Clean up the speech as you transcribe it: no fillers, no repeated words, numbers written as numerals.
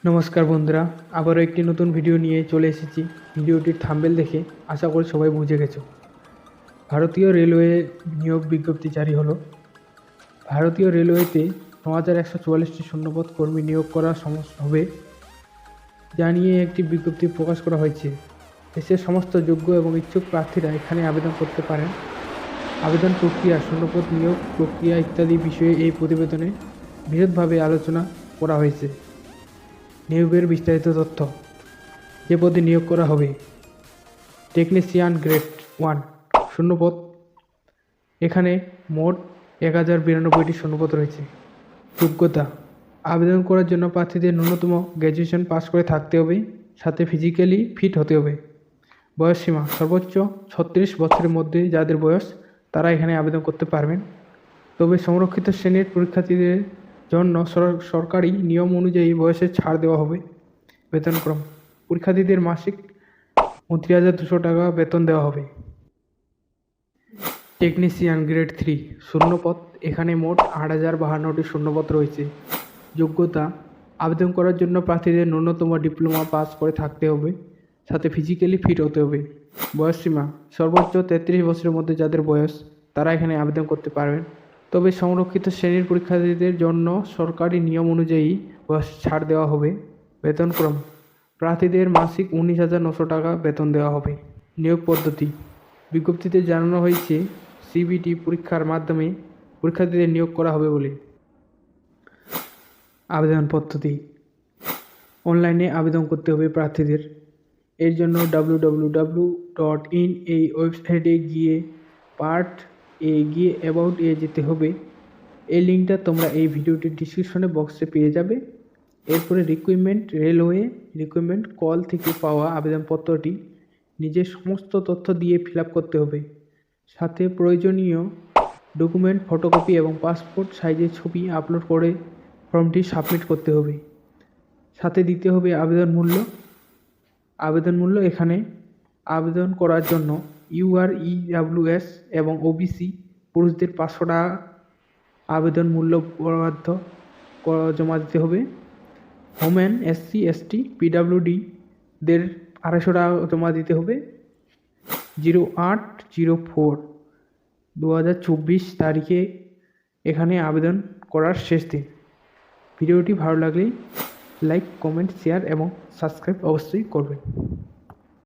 নমস্কার বন্ধুরা, আবারও একটি নতুন ভিডিও নিয়ে চলে এসেছি। ভিডিওটির থাম্বনেল দেখে আশা করি সবাই বুঝে গেছো। ভারতীয় রেলওয়ে নিয়োগ বিজ্ঞপ্তি জারি হলো। ভারতীয় রেলওয়েতে ৯,১৪৪টি শূন্যপদ কর্মী নিয়োগ করা হবে যা নিয়ে একটি বিজ্ঞপ্তি প্রকাশ করা হয়েছে। দেশের সমস্ত যোগ্য এবং ইচ্ছুক প্রার্থীরা এখানে আবেদন করতে পারেন। আবেদন প্রক্রিয়া, শূন্যপদ নিয়োগ প্রক্রিয়া ইত্যাদি বিষয়ে এই প্রতিবেদনে বিশদভাবে আলোচনা করা হয়েছে। নিয়োগের বিস্তারিত তথ্য। যে পদে নিয়োগ করা হবে: টেকনিশিয়ান গ্রেড 1 শূন্যপদ। এখানে মোট ১,০৯২টি শূন্যপদ রয়েছে। যোগ্যতা: আবেদন করার জন্য প্রার্থীদের ন্যূনতম গ্র্যাজুয়েশন পাস করে থাকতে হবে, সাথে ফিজিক্যালি ফিট হতে হবে। বয়সসীমা: সর্বোচ্চ ৩৬ বছরের মধ্যে যাদের বয়স তারা এখানে আবেদন করতে পারবেন। তবে সংরক্ষিত শ্রেণীর পরীক্ষার্থীদের জন্য সরকারি নিয়ম অনুযায়ী বয়সে ছাড় দেওয়া হবে। বেতনক্রম: পরীক্ষার্থীদের মাসিক ২৯,২০০ টাকা বেতন দেওয়া হবে। টেকনিশিয়ান গ্রেড 3 শূন্যপদ। এখানে মোট ৮,০৫২টি শূন্যপদ রয়েছে। যোগ্যতা: আবেদন করার জন্য প্রার্থীদের ন্যূনতম ডিপ্লোমা পাস করে থাকতে হবে, সাথে ফিজিক্যালি ফিট হতে হবে। বয়সসীমা: সর্বোচ্চ ৩৩ বছরের মধ্যে যাদের বয়স তারা এখানে আবেদন করতে পারবেন। তবে সংরক্ষিত শ্রেণীর পরীক্ষার্থীদের জন্য সরকারি নিয়ম অনুযায়ী বয়স ছাড় দেওয়া হবে। বেতনক্রম: প্রার্থীদের মাসিক ১৯,৯০০ টাকা বেতন দেওয়া হবে। নিয়োগ পদ্ধতি: বিজ্ঞপ্তিতে জানানো হয়েছে সিবিটি পরীক্ষার মাধ্যমে পরীক্ষার্থীদের নিয়োগ করা হবে বলে। আবেদন পদ্ধতি: অনলাইনে আবেদন করতে হবে প্রার্থীদের। এর জন্য www.in এই ওয়েবসাইটে গিয়ে পার্ট এ গিয়ে অ্যাবাউট এ যেতে হবে। এই লিঙ্কটা তোমরা এই ভিডিওটির ডিসক্রিপশনে বক্সে পেয়ে যাবে। এরপরে রিক্রুটমেন্ট, রেলওয়ে রিক্রুটমেন্ট কল থেকে পাওয়া আবেদনপত্রটি নিজের সমস্ত তথ্য দিয়ে ফিল আপ করতে হবে। সাথে প্রয়োজনীয় ডকুমেন্ট, ফটোকপি এবং পাসপোর্ট সাইজের ছবি আপলোড করে ফর্মটি সাবমিট করতে হবে। সাথে দিতে হবে আবেদন মূল্য। এখানে আবেদন করার জন্য UR/EWS এবং OBC পুরুষদের ৫০০ টাকা আবেদন মূল্য বরাদ্দ জমা দিতে হবে। ওমেন, SC, ST, PWD দের ২৫০ টাকা জমা দিতে হবে। 08/04/2024 তারিখে এখানে আবেদন করার শেষ দিন। ভিডিওটি ভালো লাগলে লাইক, কমেন্ট, শেয়ার এবং সাবস্ক্রাইব অবশ্যই করবেন।